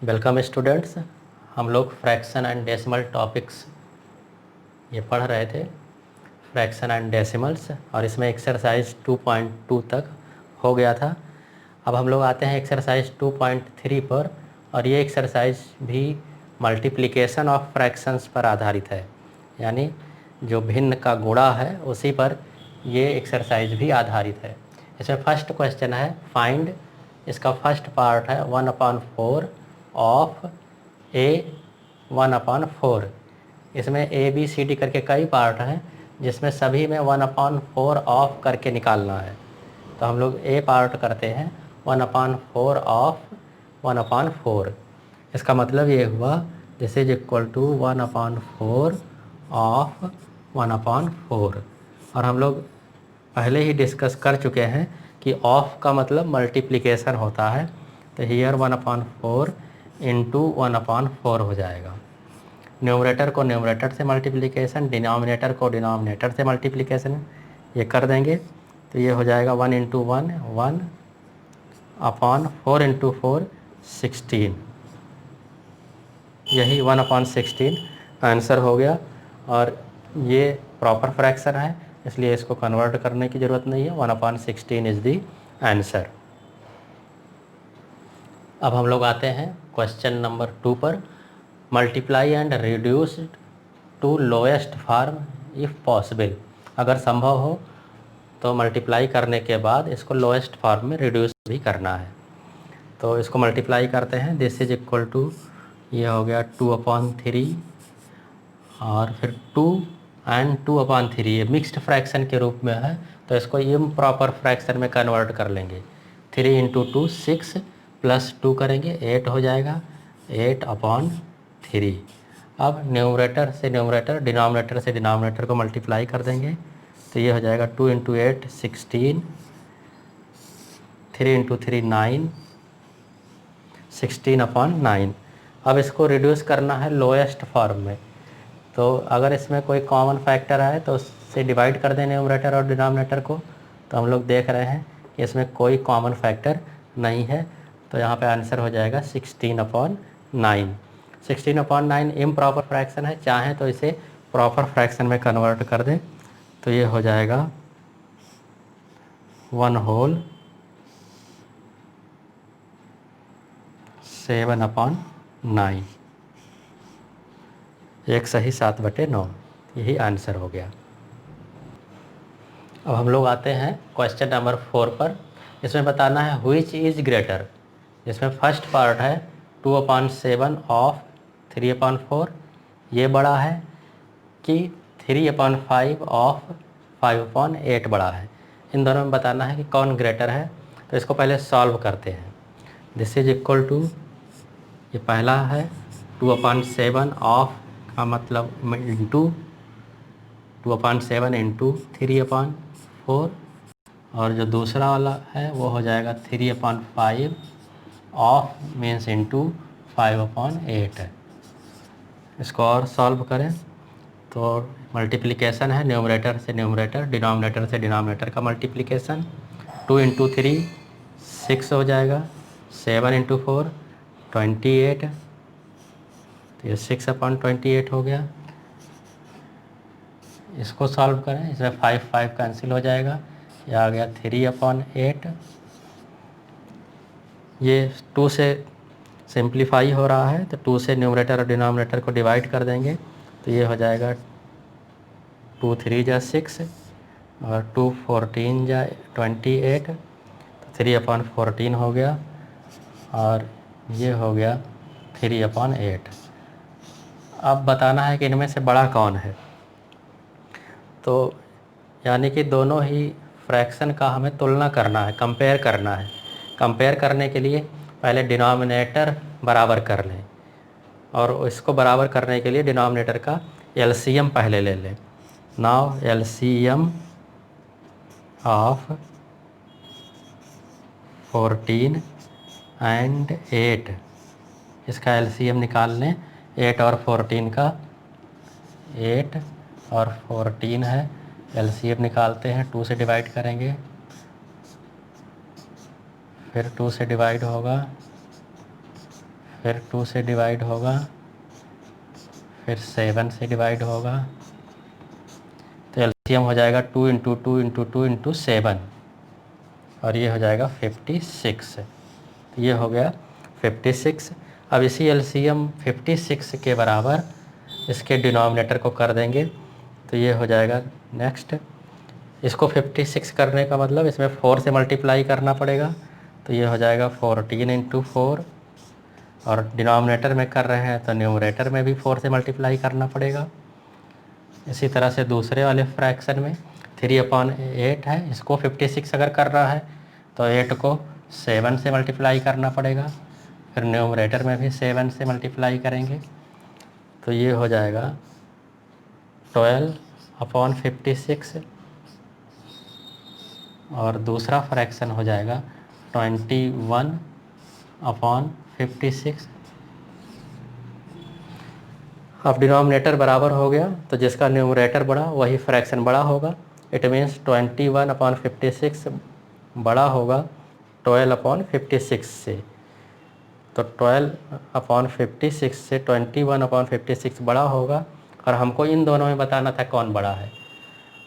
Welcome students. हम लोग fraction and decimal topics ये पढ़ रहे थे, फ्रैक्शन एंड डेसिमल्स, और इसमें एक्सरसाइज 2.2 तक हो गया था। अब हम लोग आते हैं एक्सरसाइज 2.3 पर, और ये एक्सरसाइज भी मल्टीप्लिकेशन ऑफ फ्रैक्शंस पर आधारित है, यानी जो भिन्न का गुणा है उसी पर ये एक्सरसाइज भी आधारित है। इसमें फर्स्ट क्वेश्चन है फाइंड, इसका फर्स्ट पार्ट है 1/4 ऑफ ए 1/4। इसमें ए बी सी डी करके कई पार्ट हैं, जिसमें सभी में 1/4 ऑफ करके निकालना है। तो हम लोग ए पार्ट करते हैं 1/4 ऑफ 1/4। इसका मतलब ये हुआ this is equal to 1/4 of 1/4। और हम लोग पहले ही डिस्कस कर चुके हैं कि ऑफ का मतलब मल्टीप्लिकेशन होता है, तो हियर 1/4 इंटू 1/4 हो जाएगा। न्यूमरेटर को न्यूमरेटर से मल्टीप्लिकेशन, डिनोमिनेटर को डिनोमिनेटर से मल्टीप्लिकेशन, ये कर देंगे तो ये हो जाएगा 1 इंटू 1 1/4 इंटू 4 16, यही 1/16 आंसर हो गया। और ये प्रॉपर फ्रैक्शन है, इसलिए इसको कन्वर्ट करने की ज़रूरत नहीं है। 1/16 इज़ दी आंसर। अब हम लोग आते हैं क्वेश्चन नंबर 2 पर। Multiply and reduce to lowest form if possible. अगर संभव हो तो मल्टीप्लाई करने के बाद इसको लोएस्ट फॉर्म में रिड्यूस भी करना है। तो इसको मल्टीप्लाई करते हैं। दिस इज इक्वल टू, ये हो गया 2/3, और फिर 2 एंड 2/3, ये मिक्स्ड फ्रैक्शन के रूप में है, तो इसको इम्प्रॉपर फ्रैक्शन में कन्वर्ट कर लेंगे। 3 इंटू 2 6 प्लस 2 करेंगे 8 हो जाएगा, 8/3। अब न्यूमरेटर से न्यूमरेटर, डिनोमिनेटर से डिनोमिनेटर को मल्टीप्लाई कर देंगे, तो ये हो जाएगा 2 इंटू 8 16, 3 इंटू 3 9, 16/9। अब इसको रिड्यूस करना है लोएस्ट फॉर्म में, तो अगर इसमें कोई कॉमन फैक्टर है तो उससे डिवाइड कर दें न्यूमरेटर और डिनोमिनेटर को। तो हम लोग देख रहे हैं कि इसमें कोई कॉमन फैक्टर नहीं है, तो यहाँ पे आंसर हो जाएगा 16/9। 16/9 इम्प्रॉपर फ्रैक्शन है, चाहें तो इसे प्रॉपर फ्रैक्शन में कन्वर्ट कर दें, तो ये हो जाएगा 1/7/9, 1/7/9, यही आंसर हो गया। अब हम लोग आते हैं क्वेश्चन नंबर 4 पर। इसमें बताना है व्हिच इज़ ग्रेटर। इसमें फर्स्ट पार्ट है 2/7 ऑफ 3/4, ये बड़ा है कि 3/5 ऑफ 5/8 बड़ा है। इन दोनों में बताना है कि कौन ग्रेटर है। तो इसको पहले सॉल्व करते हैं। दिस इज इक्वल टू, ये पहला है 2/7 ऑफ का मतलब इंटू 2/7 इंटू 3/4, और जो दूसरा वाला है वो हो जाएगा 3/5 ऑफ मीन्स इंटू 5/8 है। इसको और सॉल्व करें तो मल्टीप्लिकेशन है न्यूमरेटर से न्यूमरेटर, डिनोमिनेटर से डिनोमिनेटर का मल्टीप्लिकेशन। 2 इंटू 3 6 हो जाएगा, 7 इंटू 4 28, तो ये 6/28 हो गया। इसको सॉल्व करें, इसमें 5 कैंसिल हो जाएगा, ये आ गया 3/8। ये 2 से सिंप्लीफाई हो रहा है, तो 2 से न्यूमरेटर और डिनोमिनेटर को डिवाइड कर देंगे, तो ये हो जाएगा 2 3 जा 6 और 2 14 जा 28, तो 3/14 हो गया, और ये हो गया 3/8। अब बताना है कि इनमें से बड़ा कौन है। तो यानी कि दोनों ही फ्रैक्शन का हमें तुलना करना है, कंपेयर करना है। कंपेयर करने के लिए पहले डिनोमिनेटर बराबर कर लें, और इसको बराबर करने के लिए डिनोमिनेटर का एलसीएम पहले ले लें। नाउ एलसीएम ऑफ 14 एंड 8, इसका एलसीएम निकाल लें। 8 और 14 का, 8 और 14 है, एलसीएम निकालते हैं। 2 से डिवाइड करेंगे, फिर 2 से डिवाइड होगा, फिर 2 से डिवाइड होगा, फिर 7 से डिवाइड होगा, तो एलसीएम हो जाएगा 2 इंटू 2 इंटू 2 इंटू 7 और ये हो जाएगा 56। तो ये हो गया 56। अब इसी एलसीएम 56 के बराबर इसके डिनोमिनेटर को कर देंगे, तो ये हो जाएगा नेक्स्ट। इसको 56 करने का मतलब इसमें 4 से मल्टीप्लाई करना पड़ेगा, तो ये हो जाएगा 14 इंटू 4, और डिनोमिनेटर में कर रहे हैं तो न्यूमरेटर में भी 4 से मल्टीप्लाई करना पड़ेगा। इसी तरह से दूसरे वाले फ्रैक्शन में 3/8 है, इसको 56 अगर कर रहा है तो 8 को 7 से मल्टीप्लाई करना पड़ेगा, फिर न्यूमरेटर में भी 7 से मल्टीप्लाई करेंगे, तो ये हो जाएगा 12/56, और दूसरा फ्रैक्शन हो जाएगा 21/56। अब डिनोमिनेटर बराबर हो गया, तो जिसका न्यूमरेटर बड़ा वही फ्रैक्शन बड़ा होगा। इट मीन्स 21/56 बड़ा होगा 12/56 से। तो 12/56 से 21/56 बड़ा होगा, और हमको इन दोनों में बताना था कौन बड़ा है,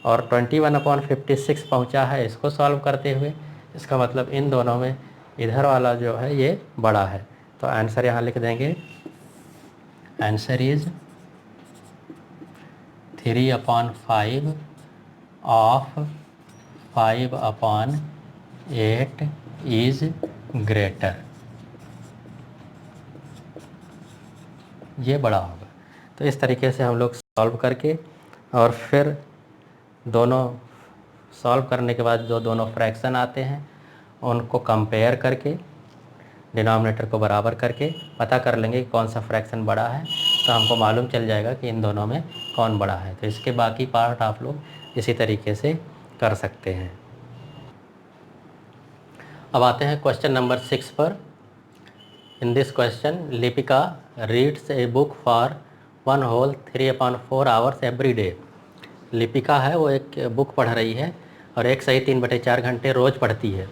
और 21/56 पहुंचा है इसको सॉल्व करते हुए। इसका मतलब इन दोनों में इधर वाला जो है ये बड़ा है। तो आंसर यहाँ लिख देंगे, answer is 3/5 of 5/8 is greater, ये बड़ा होगा। तो इस तरीके से हम लोग सॉल्व करके, और फिर दोनों सॉल्व करने के बाद जो दोनों फ्रैक्शन आते हैं उनको कंपेयर करके डिनोमिनेटर को बराबर करके पता कर लेंगे कि कौन सा फ्रैक्शन बड़ा है, तो हमको मालूम चल जाएगा कि इन दोनों में कौन बड़ा है। तो इसके बाकी पार्ट आप लोग इसी तरीके से कर सकते हैं। अब आते हैं क्वेश्चन नंबर 6 पर। In this question Lipika reads a book for 1 whole 3/4 hours every day. Lipika है वो एक बुक पढ़ रही है और एक सही 3/4 घंटे रोज़ पढ़ती है।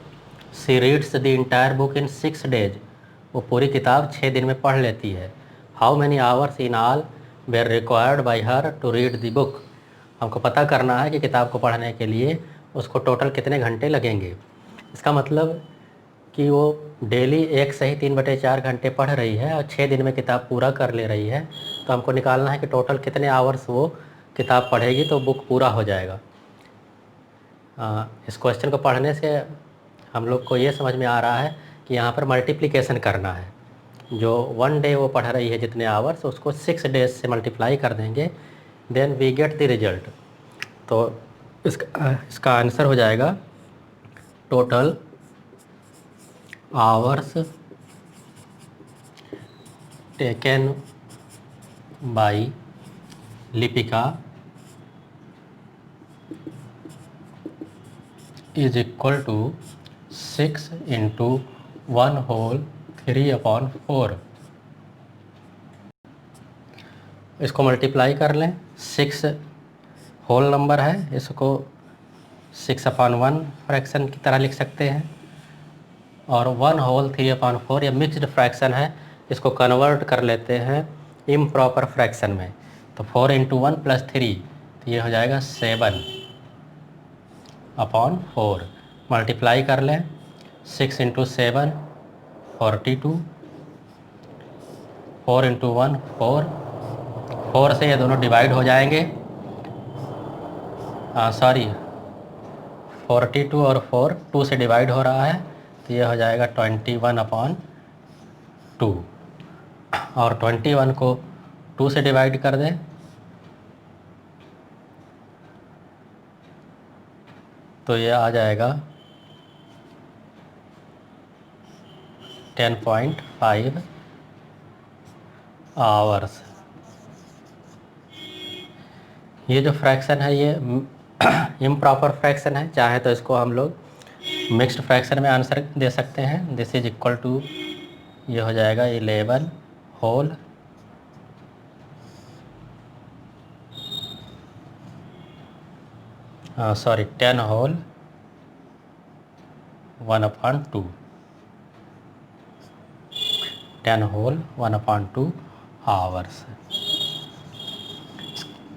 She reads the entire book in 6 days. वो पूरी किताब 6 दिन में पढ़ लेती है। How many hours in all were required by her to read the book. हमको पता करना है कि किताब को पढ़ने के लिए उसको टोटल कितने घंटे लगेंगे। इसका मतलब कि वो डेली एक सही 3/4 घंटे पढ़ रही है और 6 दिन में किताब पूरा कर ले रही है। तो हमको निकालना है कि टोटल कितने आवर्स वो किताब पढ़ेगी तो बुक पूरा हो जाएगा। इस क्वेश्चन को पढ़ने से हम लोग को ये समझ में आ रहा है कि यहाँ पर मल्टीप्लिकेशन करना है। जो 1 डे वो पढ़ रही है जितने आवर्स, उसको 6 डेज से मल्टीप्लाई कर देंगे, then we get the result. तो इसका आंसर हो जाएगा total hours taken by Lipika is equal to 6 into 1 whole 3/4। इसको मल्टीप्लाई कर लें, 6 होल नंबर है, इसको 6/1 फ्रैक्शन की तरह लिख सकते हैं, और 1 होल 3/4 या मिक्स्ड फ्रैक्शन है, इसको कन्वर्ट कर लेते हैं इम्प्रॉपर फ्रैक्शन में। तो 4 इंटू 1 प्लस 3, तो ये हो जाएगा 7/4। मल्टीप्लाई कर लें, 6 इंटू 7 42, 4 इंटू 1 4, 4 से ये दोनों डिवाइड हो जाएंगे, सॉरी 42 और 4 2 से डिवाइड हो रहा है, तो ये हो जाएगा 21/2, और 21 को 2 से डिवाइड कर दें तो ये आ जाएगा 10.5 आवर्स। ये जो फ्रैक्शन है ये इम्प्रॉपर फ्रैक्शन है, चाहे तो इसको हम लोग मिक्स्ड फ्रैक्शन में आंसर दे सकते हैं। दिस इज इक्वल टू, ये हो जाएगा 11 होल 10 होल 1/2। 10 whole 1/2 hours.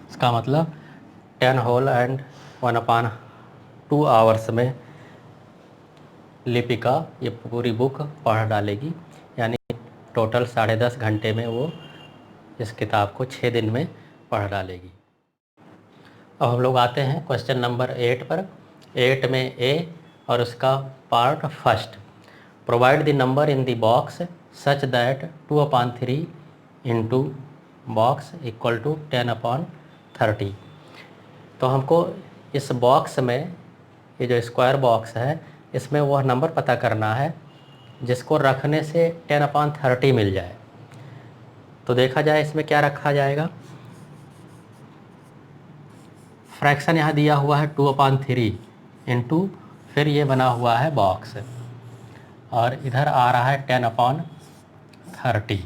इसका मतलब 10 होल एंड 1/2 आवर्स में लिपिका ये पूरी बुक पढ़ डालेगी, यानी टोटल 10.5 घंटे में वो इस किताब को 6 दिन में पढ़ डालेगी। अब हम लोग आते हैं क्वेश्चन नंबर 8 पर। 8 में ए और उसका part first, provide the number in the box such that 2/3 into box equal to 10/30। तो हमको इस बॉक्स में, ये जो स्क्वायर बॉक्स है, इसमें वह नंबर पता करना है जिसको रखने से 10/30 मिल जाए। तो देखा जाए इसमें क्या रखा जाएगा। फ्रैक्शन यहाँ दिया हुआ है 2/3 इंटू, फिर ये बना हुआ है बॉक्स, और इधर आ रहा है 10/30।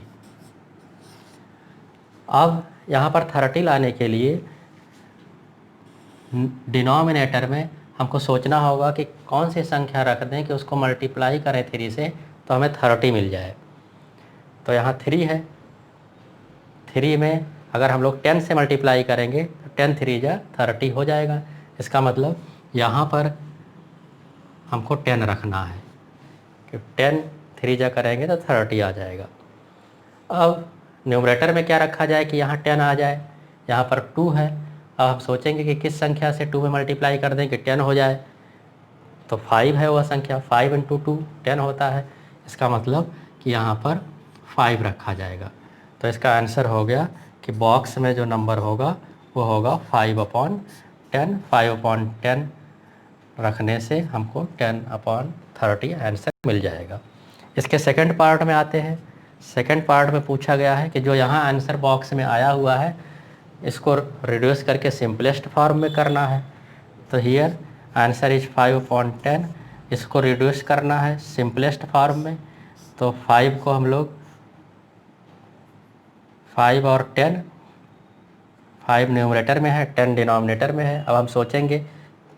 अब यहाँ पर 30 लाने के लिए डिनोमिनेटर में हमको सोचना होगा कि कौन सी संख्या रख दें कि उसको मल्टीप्लाई करें 3 से तो हमें 30 मिल जाए। तो यहाँ 3 है, 3 में अगर हम लोग 10 से मल्टीप्लाई करेंगे तो 10 3 जा 30 हो जाएगा। इसका मतलब यहाँ पर हमको 10 रखना है कि 10 3 जा करेंगे तो 30 आ जाएगा। अब न्यूमरेटर में क्या रखा जाए कि यहाँ 10 आ जाए। यहाँ पर 2 है, अब हम सोचेंगे कि किस संख्या से 2 में मल्टीप्लाई कर दें कि 10 हो जाए। तो 5 है वह संख्या, 5 इंटू 2 10 होता है। इसका मतलब कि यहाँ पर 5 रखा जाएगा। तो इसका आंसर हो गया कि बॉक्स में जो नंबर होगा वो होगा 5/10। 5/10 रखने से हमको 10/30 आंसर मिल जाएगा। इसके सेकंड पार्ट में आते हैं। सेकंड पार्ट में पूछा गया है कि जो यहाँ आंसर बॉक्स में आया हुआ है इसको रिड्यूस करके सिंपलेस्ट फॉर्म में करना है। तो हियर आंसर इज 5/10। इसको रिड्यूस करना है सिंपलेस्ट फॉर्म में। तो 5 को हम लोग 5 और 10, 5 न्यूमरेटर में है 10 डिनोमिनेटर में है। अब हम सोचेंगे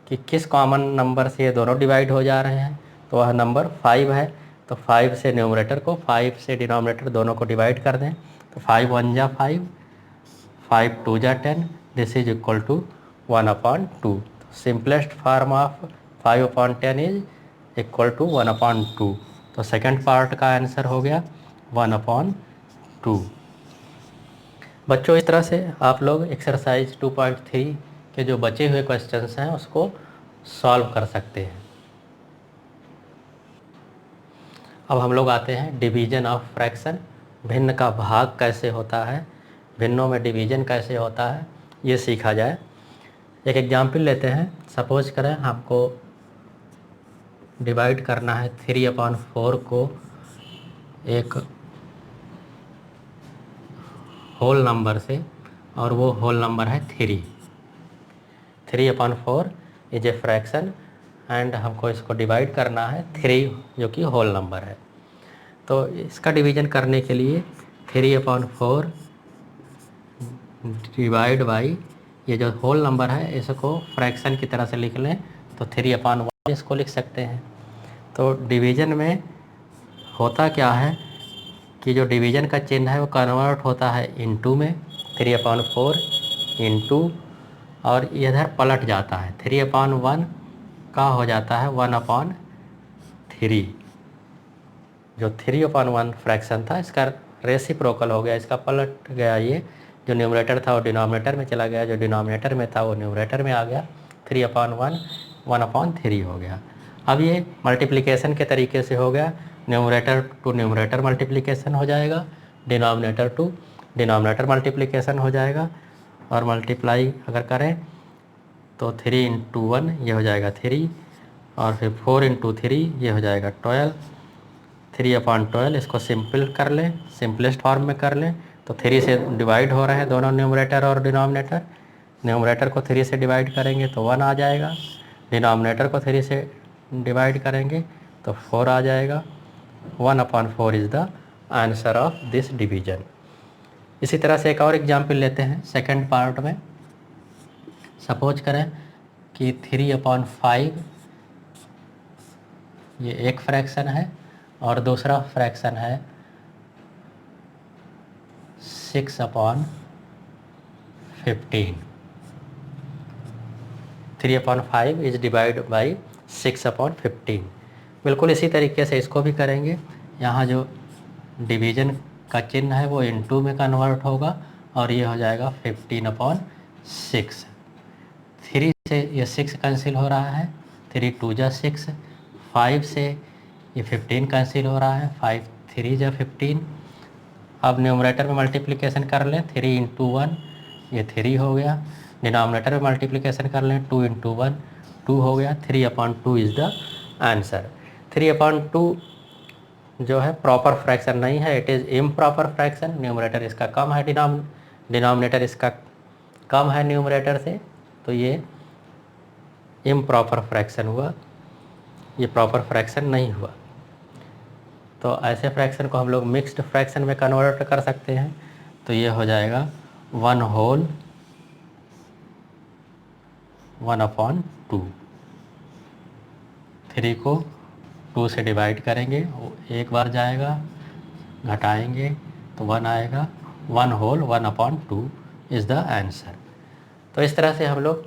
कि किस कॉमन नंबर से ये दोनों डिवाइड हो जा रहे हैं, तो वह नंबर 5 है। तो 5 से न्यूमरेटर को, 5 से डिनोमिनेटर दोनों को डिवाइड कर दें। तो 5 1 जा 5, 5 2 जा 10, this is equal to 1/2। Simplest form of 5/10 is equal to 1/2। तो सेकंड पार्ट का आंसर हो गया 1/2। बच्चों, इस तरह से आप लोग एक्सरसाइज 2.3 के जो बचे हुए क्वेश्चंस हैं उसको सॉल्व कर सकते हैं। अब हम लोग आते हैं डिवीजन ऑफ फ्रैक्शन। भिन्न का भाग कैसे होता है, भिन्नों में डिवीजन कैसे होता है, ये सीखा जाए। एक एग्जाम्पल लेते हैं। सपोज करें हमको डिवाइड करना है 3/4 को एक होल नंबर से, और वो होल नंबर है 3। 3/4 इज ए फ्रैक्शन एंड हमको इसको डिवाइड करना है 3 जो कि होल नंबर है। तो इसका डिवीजन करने के लिए 3/4 डिवाइड बाई ये जो होल नंबर है इसको फ्रैक्शन की तरह से लिख लें तो 3/1 इसको लिख सकते हैं। तो डिवीजन में होता क्या है कि जो डिवीजन का चिन्ह है वो कन्वर्ट होता है इनटू में, 3/4 इंटू, और इधर पलट जाता है 3/1 का हो जाता है 1/3। जो 3/1 फ्रैक्शन था इसका रेसिप्रोकल हो गया, इसका पलट गया। ये जो न्यूमरेटर था वो डिनोमिनेटर में चला गया, जो डिनोमिनेटर में था वो न्यूमरेटर में आ गया। 3/1 1/3 हो गया। अब ये मल्टीप्लिकेशन के तरीके से हो गया, न्यूमरेटर टू न्यूमरेटर मल्टीप्लिकेशन हो जाएगा, डिनोमिनेटर टू डिनोमिनेटर मल्टीप्लिकेशन हो जाएगा। और मल्टीप्लाई अगर करें तो 3 इंटू 1 ये हो जाएगा 3, और फिर 4 इंटू 3 ये हो जाएगा 12। 3/12 इसको सिंपल कर लें, सिंपलेस्ट फॉर्म में कर लें तो 3 से डिवाइड हो रहे हैं दोनों न्यूमरेटर और डिनोमिनेटर। न्यूमरेटर को 3 से डिवाइड करेंगे तो 1 आ जाएगा, डिनोमिनेटर को 3 से डिवाइड करेंगे तो 4 आ जाएगा। 1/4 is the answer of this division. इसी तरह से एक और एग्जाम्पल लेते हैं सेकंड पार्ट में। सपोज करें कि 3/5 ये एक फ्रैक्शन है और दूसरा फ्रैक्शन है 6/15। 3/5 इज डिवाइड बाई 6/15। बिल्कुल इसी तरीके से इसको भी करेंगे। यहाँ जो डिवीजन का चिन्ह है वो इनटू में कन्वर्ट होगा और ये हो जाएगा 15/6। 3 से ये 6 कैंसिल हो रहा है, 3 2 जा 6। 5 से ये 15 कैंसिल हो रहा है, 5 3 जा 15। अब न्यूमरेटर में मल्टीप्लिकेशन कर लें, 3 इंटू 1 ये 3 हो गया। डिनोमिनेटर में मल्टीप्लिकेशन कर लें, 2 इंटू 1 2 हो गया। 3/2 इज़ द आंसर। 3/2 जो है प्रॉपर फ्रैक्शन नहीं है, it is improper fraction. Numerator इसका कम है, डिनोमिनेटर इसका कम है न्यूमरेटर से, तो ये इम्प्रॉपर फ्रैक्शन हुआ, ये प्रॉपर फ्रैक्शन नहीं हुआ। तो ऐसे फ्रैक्शन को हम लोग मिक्स्ड फ्रैक्शन में कन्वर्ट कर सकते हैं। तो ये हो जाएगा 1/2। 3 को 2 से डिवाइड करेंगे, वो एक बार जाएगा, घटाएंगे तो 1 आएगा। 1/2 इज़ द आंसर। तो इस तरह से हम लोग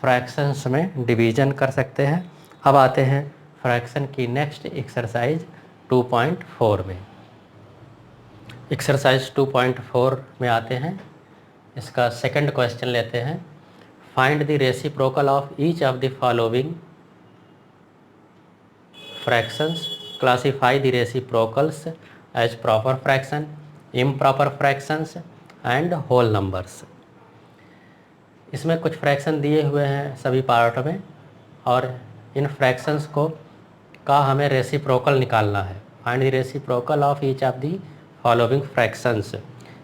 फ्रैक्शंस में डिवीज़न कर सकते हैं। अब आते हैं फ्रैक्शन की नेक्स्ट एक्सरसाइज 2.4 में। एक्सरसाइज 2.4 में आते हैं। इसका सेकंड क्वेश्चन लेते हैं। Find the reciprocal of each of the following fractions, classify the reciprocals as proper fraction, improper fractions and whole numbers। इसमें कुछ फ्रैक्शन दिए हुए हैं सभी पार्ट में और इन फ्रैक्शंस को का हमें रेसिप्रोकल निकालना है। Find the reciprocal of each of the following fractions.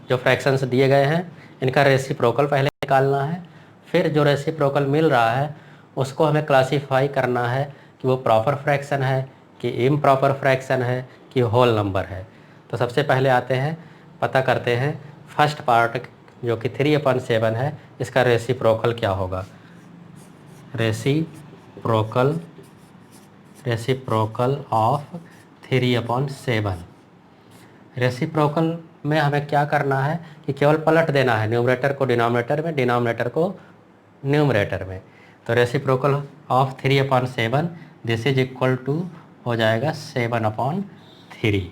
जो फ्रैक्शंस दिए गए हैं इनका रेसिप्रोकल पहले निकालना है, फिर जो रेसिप्रोकल मिल रहा है उसको हमें क्लासीफाई करना है कि वो प्रॉपर फ्रैक्शन है कि इम्प्रॉपर फ्रैक्शन है कि होल नंबर है। तो सबसे पहले आते हैं, पता करते हैं फर्स्ट पार्ट जो कि 3/7 है, इसका रेसिप्रोकल क्या होगा। Reciprocal of 3/7। रेसिप्रोकल में हमें क्या करना है कि केवल पलट देना है, न्यूमरेटर को डिनोमिनेटर में, डिनोमिनेटर को न्यूमरेटर में। तो reciprocal of 3/7 this is equal to हो जाएगा 7/3।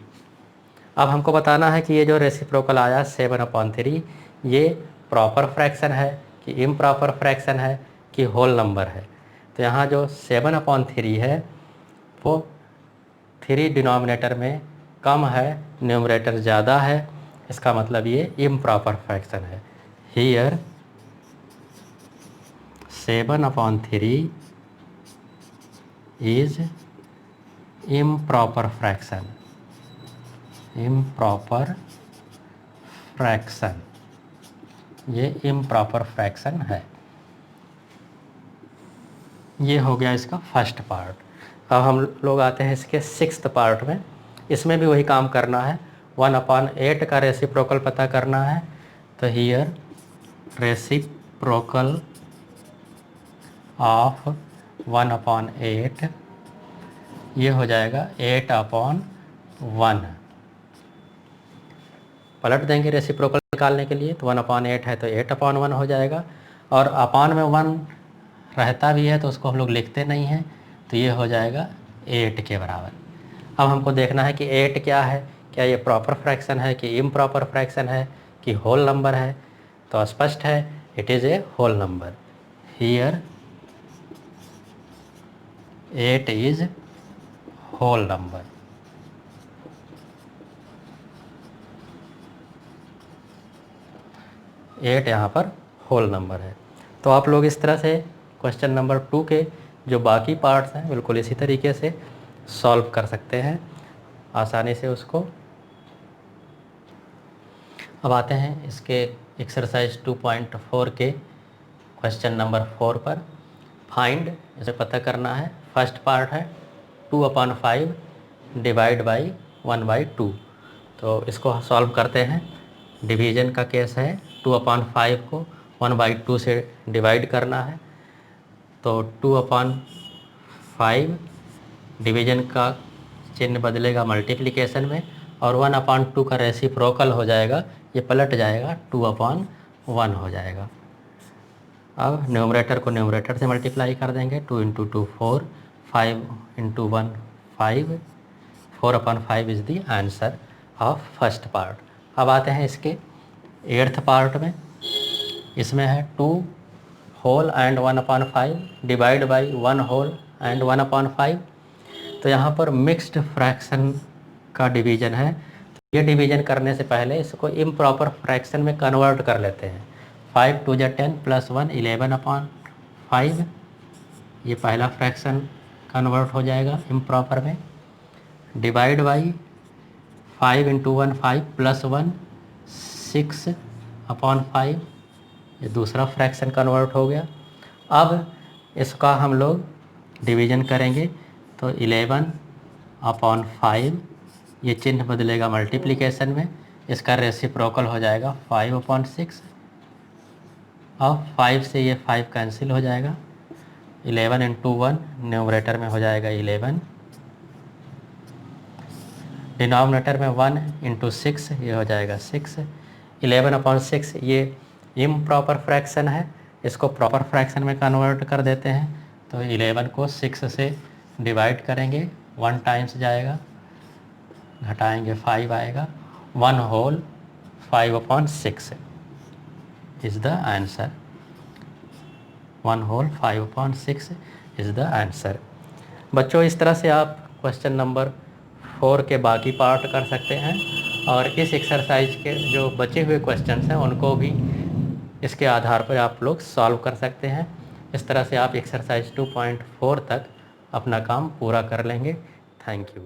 अब हमको बताना है कि ये जो रेसिप्रोकल आया 7/3 ये प्रॉपर फ्रैक्शन है कि इम्प्रॉपर फ्रैक्शन है कि होल नंबर है। तो यहाँ जो 7/3 है वो 3 डिनोमिनेटर में कम है, न्यूमरेटर ज़्यादा है, इसका मतलब ये इम्प्रॉपर फ्रैक्शन है। Here 7/3 is improper fraction। ये improper fraction है। ये हो गया इसका फर्स्ट पार्ट। अब हम लोग आते हैं इसके सिक्स्थ पार्ट में। इसमें भी वही काम करना है, 1/8 का रेसिप्रोकल पता करना है। तो हियर रेसिप्रोकल ऑफ 1/8 ये हो जाएगा 8/1। पलट देंगे रेसिप्रोकल निकालने के लिए, तो 1/8 है तो 8/1 हो जाएगा। और अपान में 1 रहता भी है तो उसको हम लोग लिखते नहीं हैं, तो ये हो जाएगा 8 के बराबर। अब हमको देखना है कि 8 क्या है, क्या ये प्रॉपर फ्रैक्शन है कि इम्प्रॉपर फ्रैक्शन है कि होल नंबर है। तो स्पष्ट है, it is a whole number. Here 8 is whole number. Eight यहाँ पर होल नंबर है। तो आप लोग इस तरह से क्वेश्चन नंबर 2 के जो बाकी पार्ट्स हैं बिल्कुल इसी तरीके से सॉल्व कर सकते हैं आसानी से उसको। अब आते हैं इसके एक्सरसाइज 2.4 के क्वेश्चन नंबर 4 पर। फाइंड, इसे पता करना है। फर्स्ट पार्ट है 2/5 डिवाइड बाई 1/2। तो इसको सॉल्व करते हैं। डिवीज़न का केस है, 2/5 को 1/2 से डिवाइड करना है। तो 2/5 डिवीज़न का चिन्ह बदलेगा मल्टीप्लिकेशन में और 1/2 का रेसिप्रोकल हो जाएगा, ये पलट जाएगा, 2/1 हो जाएगा। अब न्यूमरेटर को न्यूमरेटर से मल्टीप्लाई कर देंगे, 2 × 2 4, 5 × 1 5, 4/5 is the answer of first part. अब आते हैं इसके 8th पार्ट में। इसमें है 2 whole and 1/5 divide by 1 whole and 1/5। तो यहाँ पर मिक्स्ड फ्रैक्शन का डिवीज़न है। ये डिवीज़न करने से पहले इसको इम्प्रॉपर फ्रैक्शन में कन्वर्ट कर लेते हैं। 5 × 2 = 10 + 1 11/5। ये पहला फ्रैक्शन कन्वर्ट हो जाएगा इम्प्रॉपर में। Divide by 5 × 1 5 + 1 6/5। ये दूसरा फ्रैक्शन कन्वर्ट हो गया। अब इसका हम लोग डिवीज़न करेंगे तो 11/5, ये चिन्ह बदलेगा मल्टीप्लिकेशन में, इसका रेसिप्रोकल हो जाएगा 5/6। अब 5 से ये 5 कैंसिल हो जाएगा। 11 × 1 न्यूमरेटर में हो जाएगा 11, डिनोमिनेटर में 1 × 6 ये हो जाएगा 6। 11/6 ये इम्प्रॉपर फ्रैक्शन है, इसको प्रॉपर फ्रैक्शन में कन्वर्ट कर देते हैं। तो 11 को 6 से डिवाइड करेंगे, 1 टाइम्स जाएगा, घटाएंगे 5 आएगा, 1 whole 5/6 is the answer. 1 whole 5/6 is the answer. बच्चों, इस तरह से आप क्वेश्चन नंबर 4 के बाकी पार्ट कर सकते हैं और इस एक्सरसाइज के जो बचे हुए क्वेश्चंस हैं उनको भी इसके आधार पर आप लोग सॉल्व कर सकते हैं। इस तरह से आप एक्सरसाइज 2.4 तक अपना काम पूरा कर लेंगे। Thank you.